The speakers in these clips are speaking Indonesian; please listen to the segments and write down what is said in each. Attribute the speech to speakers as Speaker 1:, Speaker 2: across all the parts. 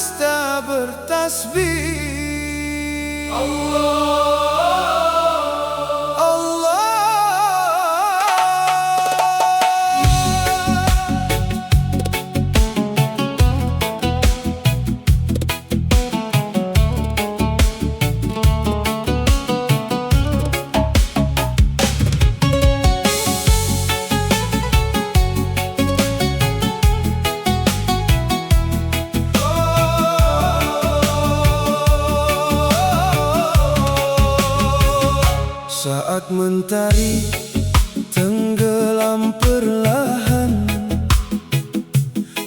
Speaker 1: semesta bertasbih. Allah, Allah. Saat mentari tenggelam perlahan,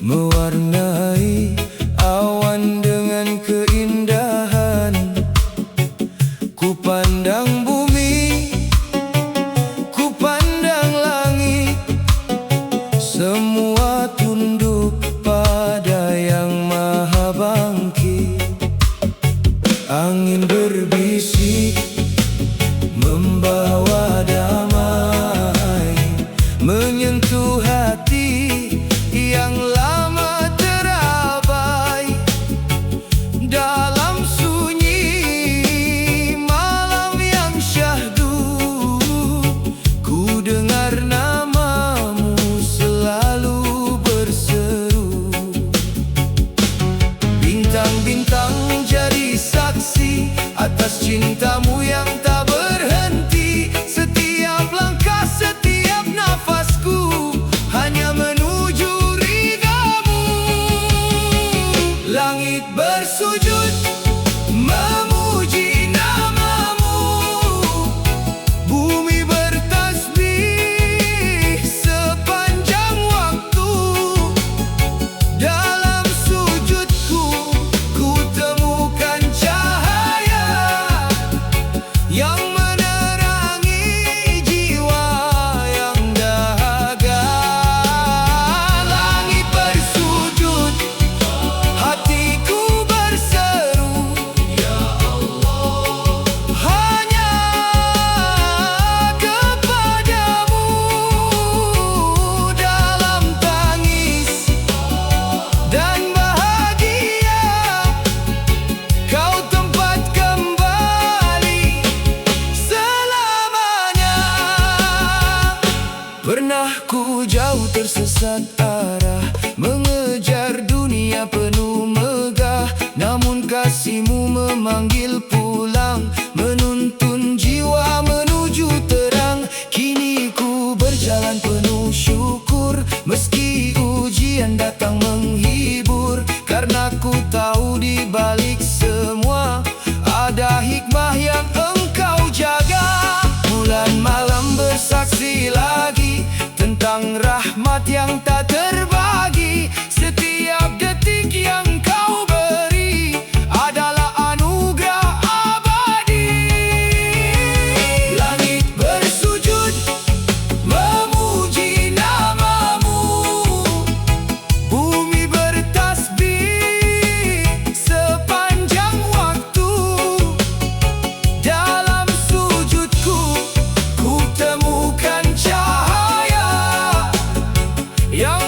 Speaker 1: mewarnai awan dengan keindahan. Ku pandang bumi, ku pandang langit, semua tunduk pada Yang Maha Bangkit. Angin berbisik membawa damai, menyentuh hati yang lama terabai. Dalam sunyi malam yang syahdu, ku dengar namamu selalu berseru. Bintang-bintang menjadi saksi atas cintamu yang tak berhenti. Setiap langkah, setiap nafasku hanya menuju ridhamu. Langit bersujud memuji namamu, bumi bertasbih sepanjang waktu. Dalam sujudku ku temukan cahaya yang menerangi jiwa yang dahaga. Langit bersujud, hatiku berseru, Ya Allah, hanya kepadamu. Dalam tangis dan bahagia, kau tempat kembali selamanya. Pernah ku jauh tersesat arah, mengejar dunia penuh megah, namun kasihmu memanggil pulang, menuntun jiwa menuju terang. Kini ku berjalan penuh syukur, meski ujian datang menghibur, karena ku tahu di balik semua ada hikmah yang engkau jaga. Bulan malam bersaksi lagi tentang rahmat yang tak terbagi. Setiap detik yang kau beri adalah anugerah abadi. Langit bersujud memuji namamu, bumi bertasbih sepanjang waktu. Dalam sujudku ku temukan cahaya yang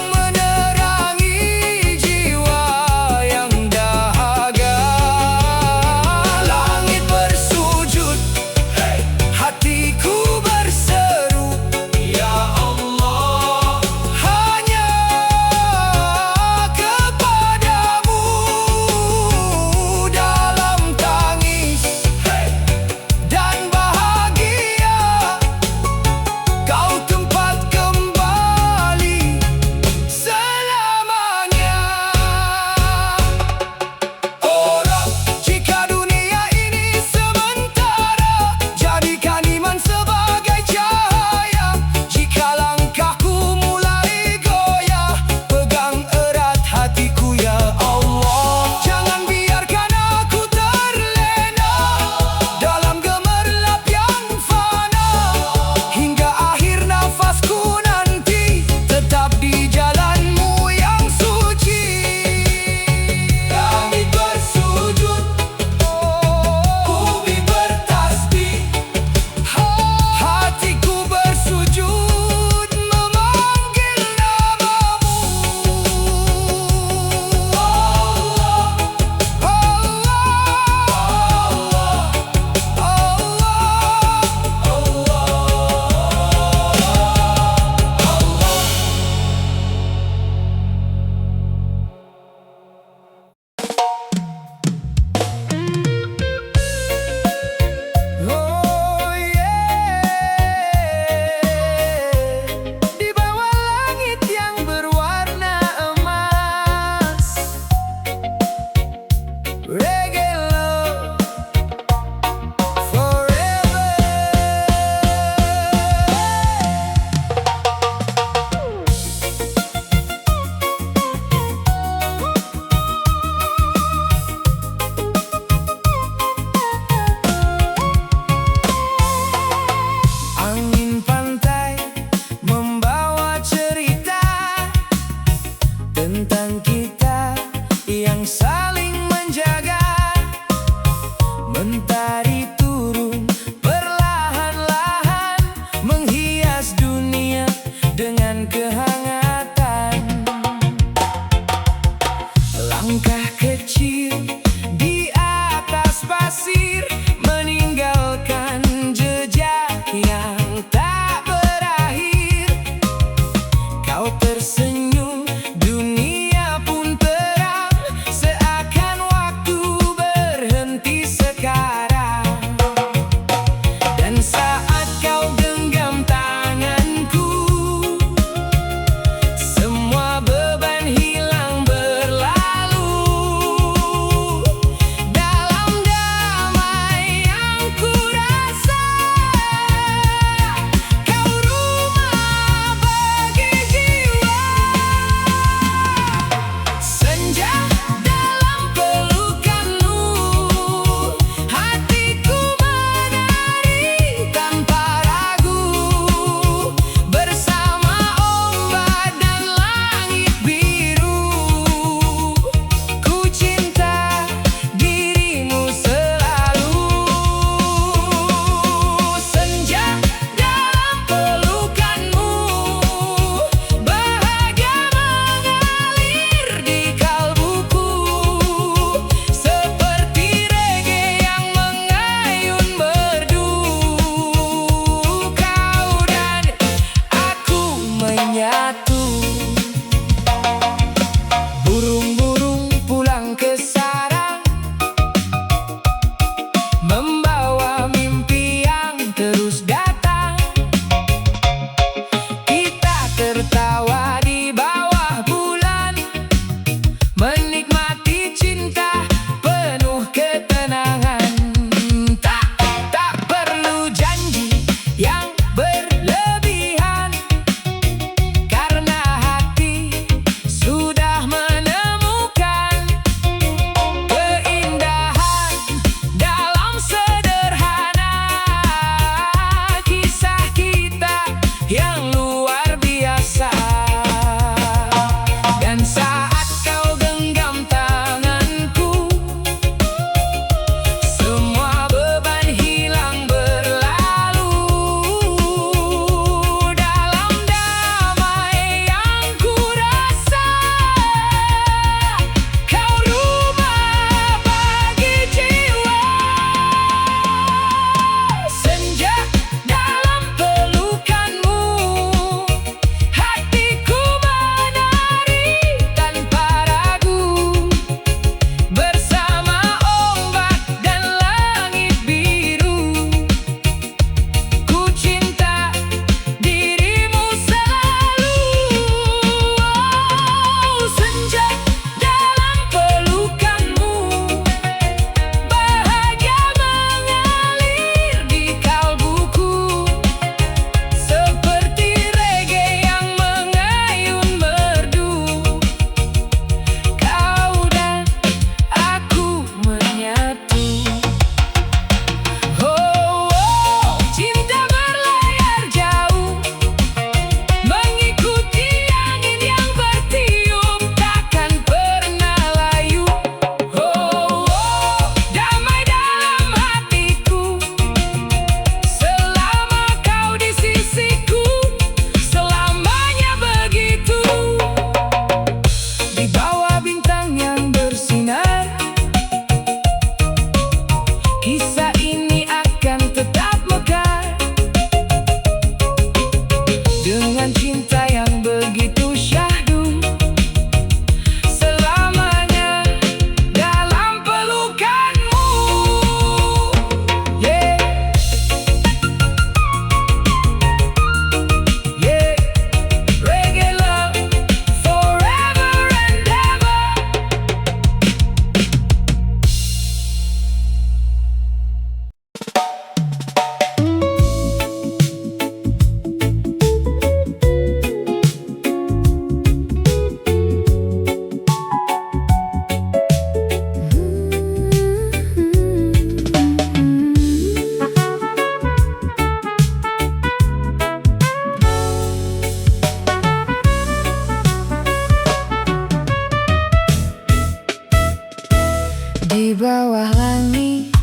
Speaker 2: Di bawah langit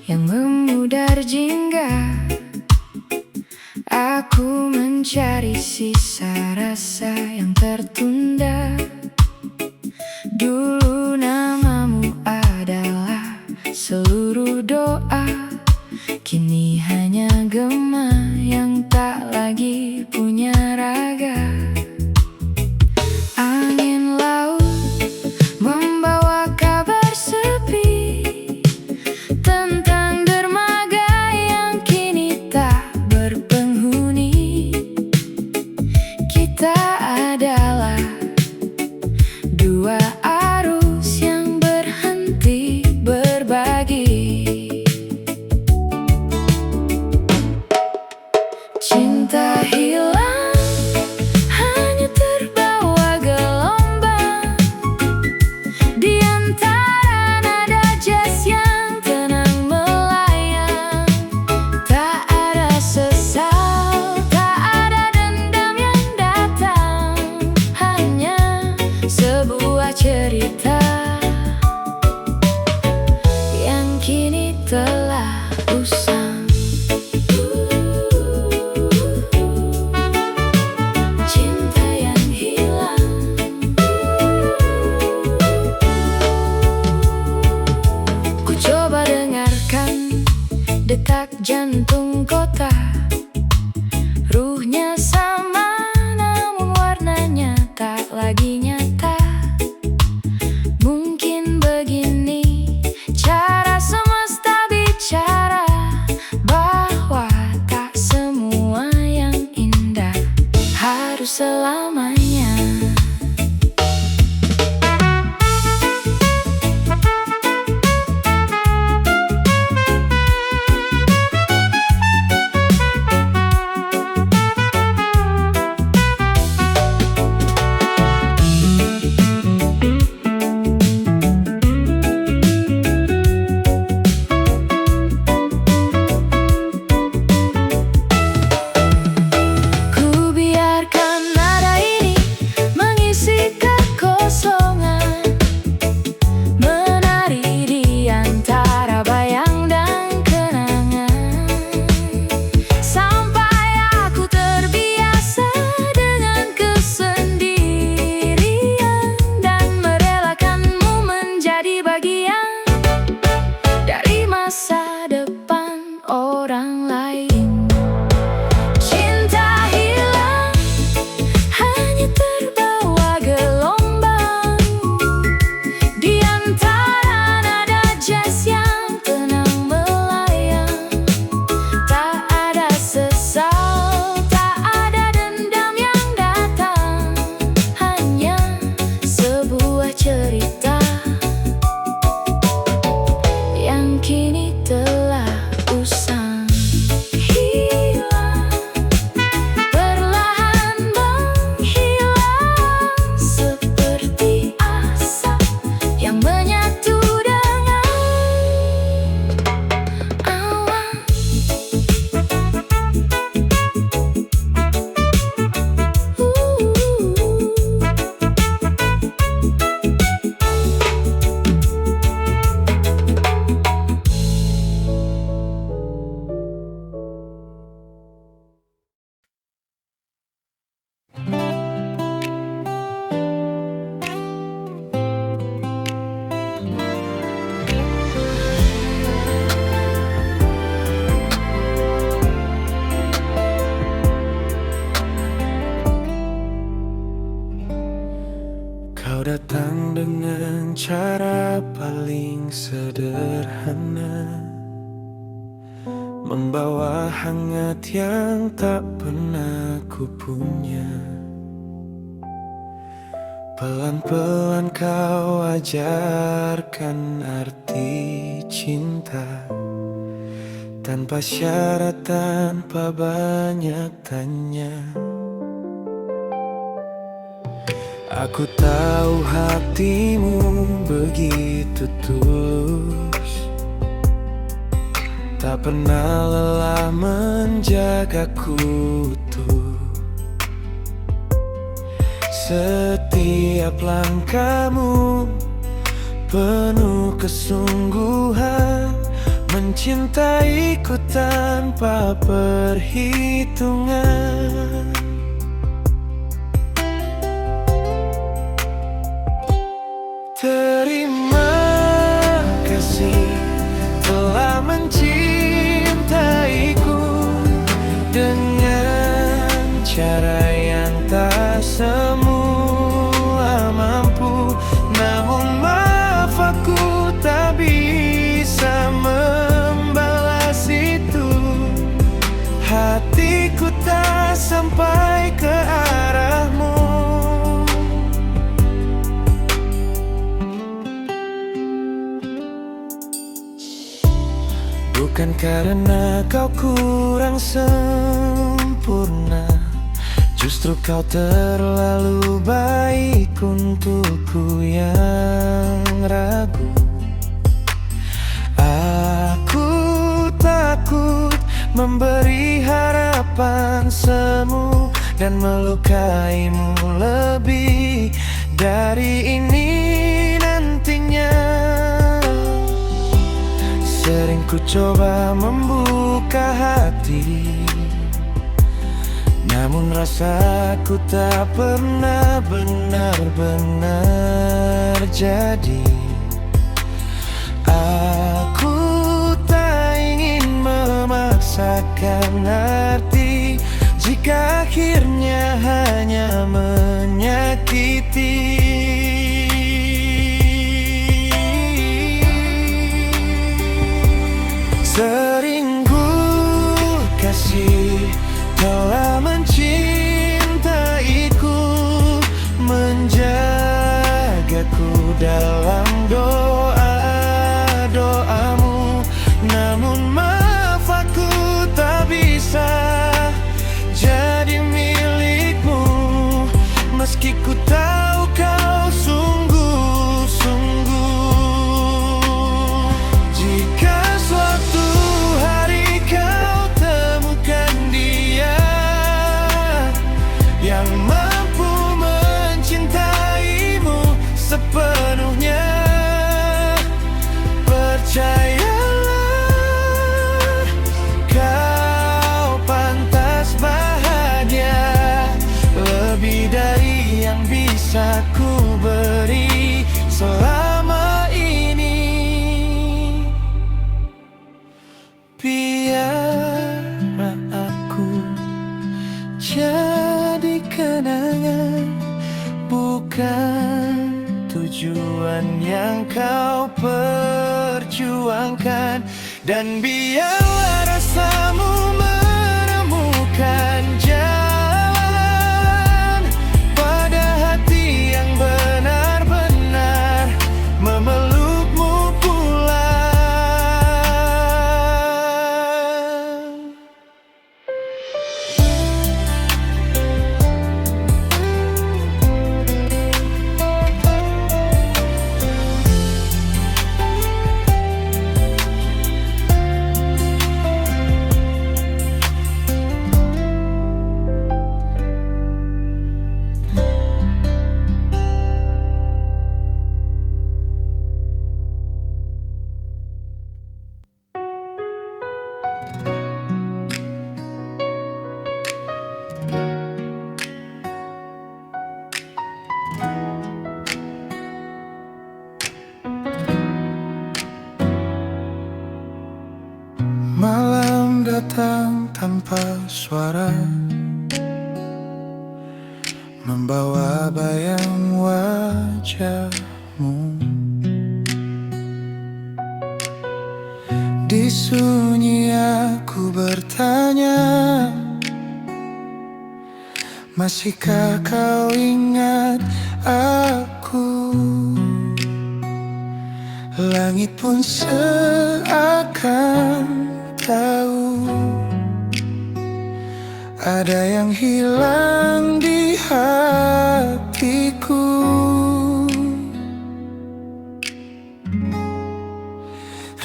Speaker 2: yang memudar jingga, aku mencari sisa rasa yang tertunda. Dulu namamu adalah seluruh doa, kini hanya gema yang tak lagi punya raga. Angin laut membawa kabar sepi tentang dermaga yang kini tak berpenghuni. Kita adalah dua arus yang berhenti berbagi. Cinta hilang, hanya terbawa gelombang di antara nada jazz yang tenang melayang. Tak ada sesal, tak ada dendam yang datang, hanya sebuah cerita yang kini telah usang. Cinta yang hilang. Ku coba dengarkan detak jantung kota. Ruhnya sama, namun warnanya tak lagi nyata. Mungkin begini cara semesta bicara, bahwa tak semua yang indah harus selamanya. Ku biarkan nada ini mengisi kekosongan, menari di antara bayang dan kenangan, sampai aku terbiasa dengan kesendirian dan merelakanmu menjadi bagian dari masa depan orang lain. Cinta hilang, hanya terbawa gelombang di antara nada jazz yang tenang melayang. Tak ada sesal, tak ada dendam yang datang, hanya sebuah cerita yang kini telah usang. Hilang, perlahan menghilang, seperti asap yang menyatu dengan awan.
Speaker 3: Kau datang dengan cara paling sederhana, membawa hangat yang tak pernah ku punya. Pelan-pelan kau ajarkan arti cinta, tanpa syarat, tanpa banyak tanya. Aku tahu hatimu begitu tulus, tak pernah lelah menjagaku utuh. Setiap langkahmu penuh kesungguhan, mencintaiku tanpa perhitungan. Terima kasih telah mencintaiku dengan cara yang tak semua mampu. Namun maaf, aku tak bisa membalas itu. Hatiku tak sampai ke arahmu. Bukan karena kau kurang sempurna, justru kau terlalu baik untukku yang ragu. Aku takut memberi harapan semu dan melukaimu lebih dari ini nantinya. Sering ku coba membuka hati, namun rasaku tak pernah benar-benar jadi. Aku tak ingin memaksakan arti jika akhirnya hanya menyakiti. Sering ku kasih telah mencintaiku, menjagaku dalam doa-doamu. Namun maaf, aku tak bisa jadi milikmu, meski ku tahu kau sungguh-sungguh. Jika suatu hari kau temukan dia yang mampu mencintaimu sepenuhnya, percayalah kau pantas bahagia lebih dari yang bisa ku beri selama ini. Biarlah aku jadi kenangan, bukan tujuan yang kau perjuangkan. Dan biarlah rasamu menemukan jalan pada hati yang benar-benar memelukmu pulang. Malam datang tanpa suara, membawa bayang wajahmu. Di sunyi aku bertanya, masihkah kau ingat aku? Langit pun seakan tahu ada yang hilang di hatiku.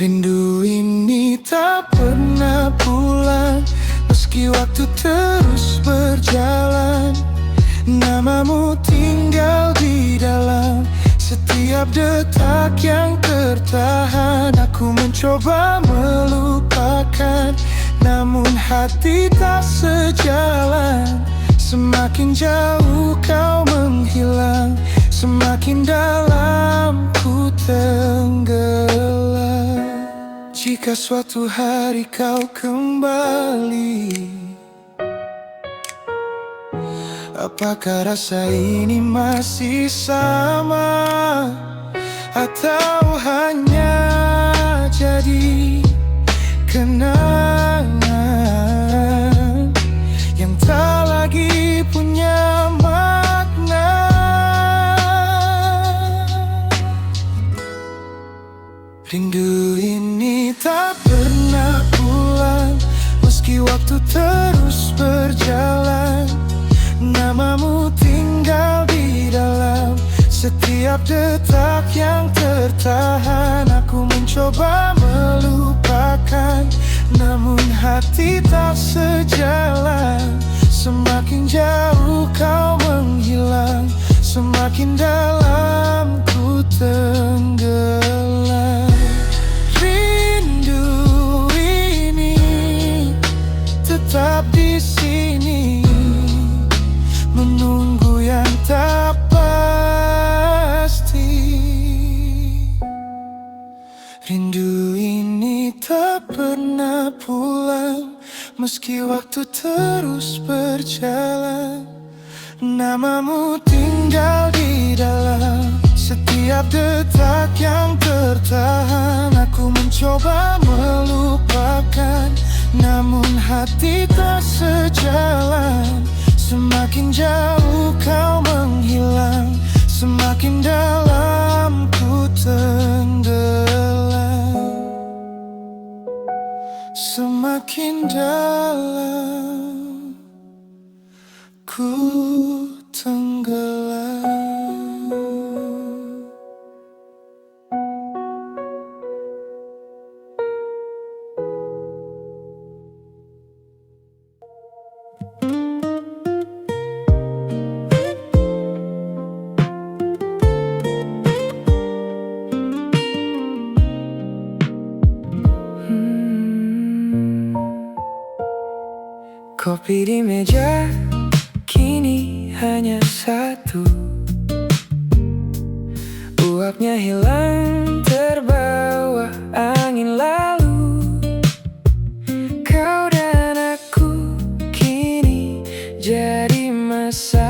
Speaker 3: Rindu ini tak pernah pulang, meski waktu terus berjalan. Namamu tinggal di dalam setiap Setiap detak yang tertahan, aku mencoba melupakan, namun hati tak sejalan. Semakin jauh kau menghilang, semakin dalam ku tenggelam. Jika suatu hari kau kembali, apakah rasa ini masih sama, atau hanya jadi kenangan yang tak lagi punya makna? Rindu ini tak pernah pulang, meski waktu terus berjalan. Namamu tinggal di dalam setiap detak yang tertahan. Aku mencoba melupakan, namun hati tak sejalan. Semakin jauh kau menghilang, semakin dalam ku tenggelam. Rindu ini tetap di sini, menunggu yang tak pasti. Rindu ini tak pernah pulang, meski waktu terus berjalan. Namamu tinggal di dalam setiap detak yang tertahan. Aku mencoba melupakan, namun hati tak sejalan. Semakin jauh kau menghilang, semakin dalam ku tenggelam. Semakin dalam ku tenggelam. Kopi di meja kini hanya satu, uapnya hilang terbawa angin lalu. Kau dan aku kini jadi masa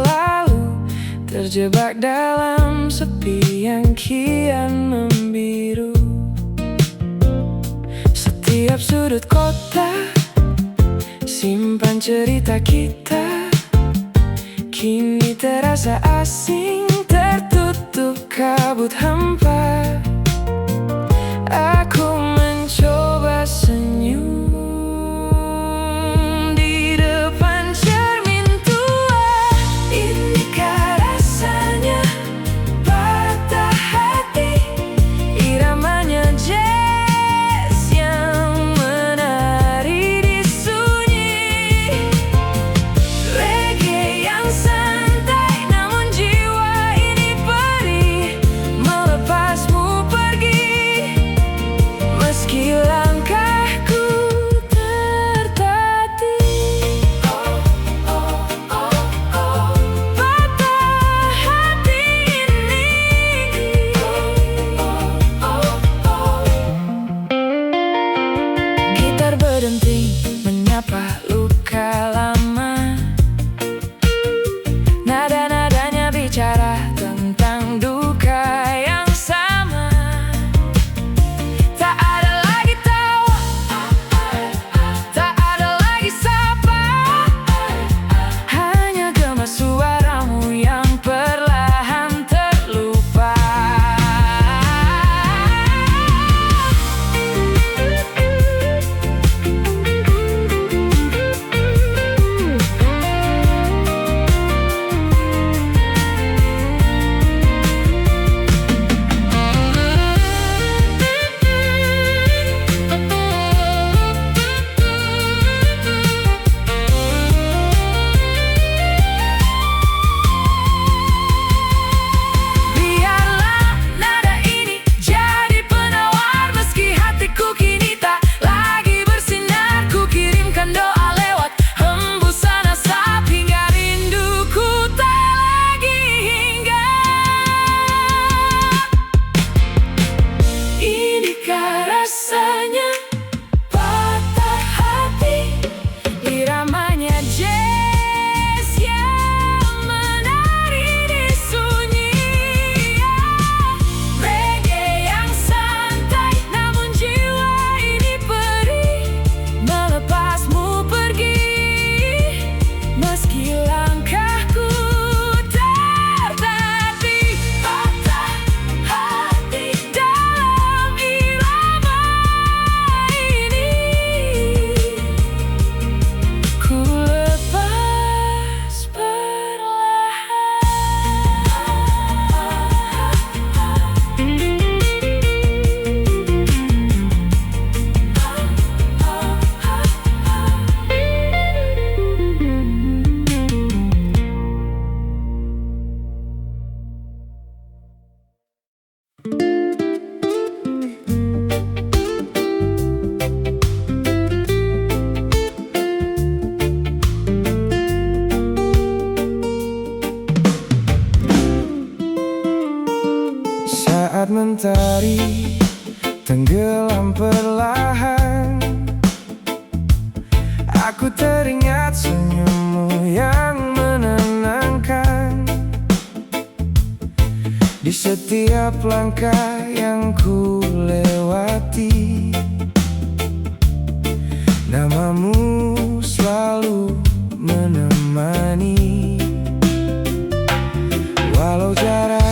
Speaker 3: lalu, terjebak dalam sepi yang kian membiru. Setiap sudut kota simpan cerita kita, kini terasa asing, tertutup kabut hampa. Aku mencoba senyum di depan cermin tua. Inikah rasanya patah hati, iramanya jazz yang menari di sunyi, reggae yang santai namun jiwa Saat mentari tenggelam perlahan, aku teringat senyummu yang menenangkan. Di setiap langkah yang ku lewati, namamu selalu menemani. Walau jarak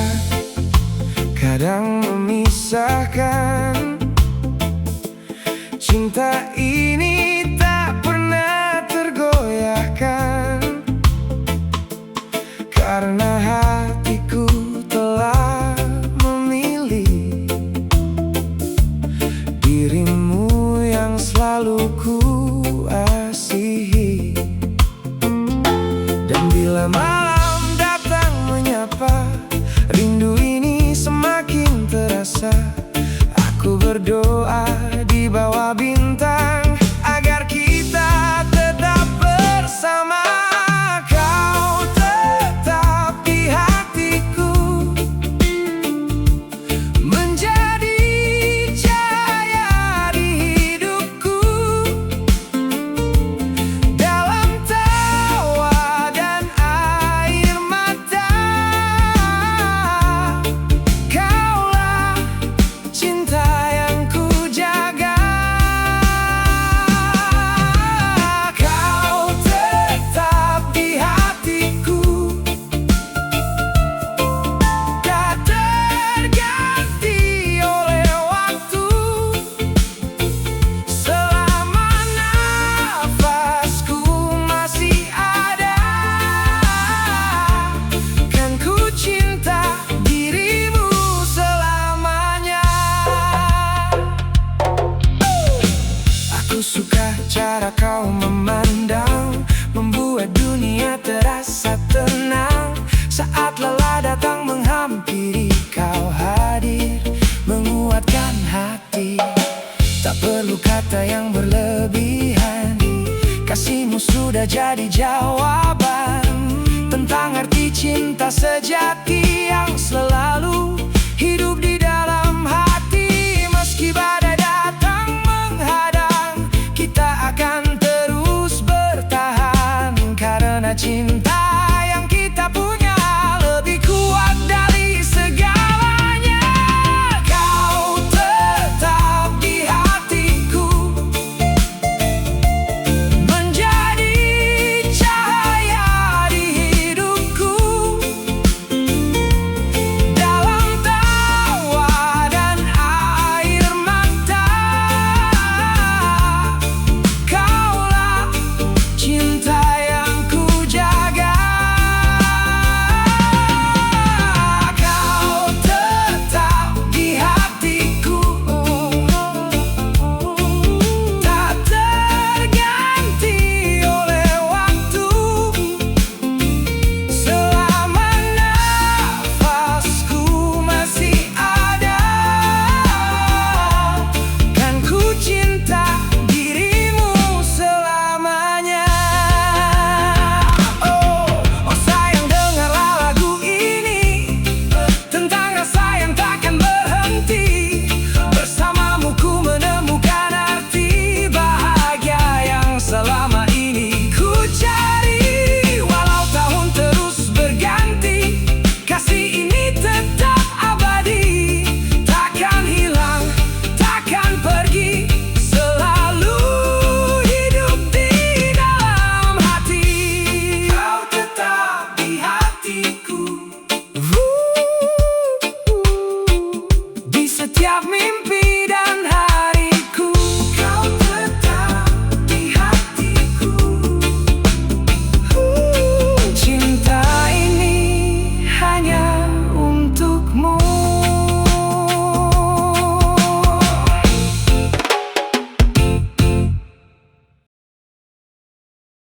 Speaker 3: kadang memisahkan, cinta ini tak pernah tergoyahkan. Karena hatiku telah memilih dirimu yang selalu ku asihi. Dan bila malam datang menyapa, rindu ini semakin terasa. Aku berdoa di bawah bintang agar kita tetap bersama. Kau tetap di hatiku, menjadi cahaya di hidupku. Dalam tawa dan air mata, kaulah cinta yang ku jaga. Kau tetap di hatiku, tak terganti oleh waktu. Selama nafasku masih ada, kan ku cinta dirimu selamanya. Aku suka cara kau memandang, membuat dunia terasa tenang. Saat lelah datang menghampiri, kau hadir menguatkan hati. Tak perlu kata yang berlebihan, kasihmu sudah jadi jawaban tentang arti cinta sejati.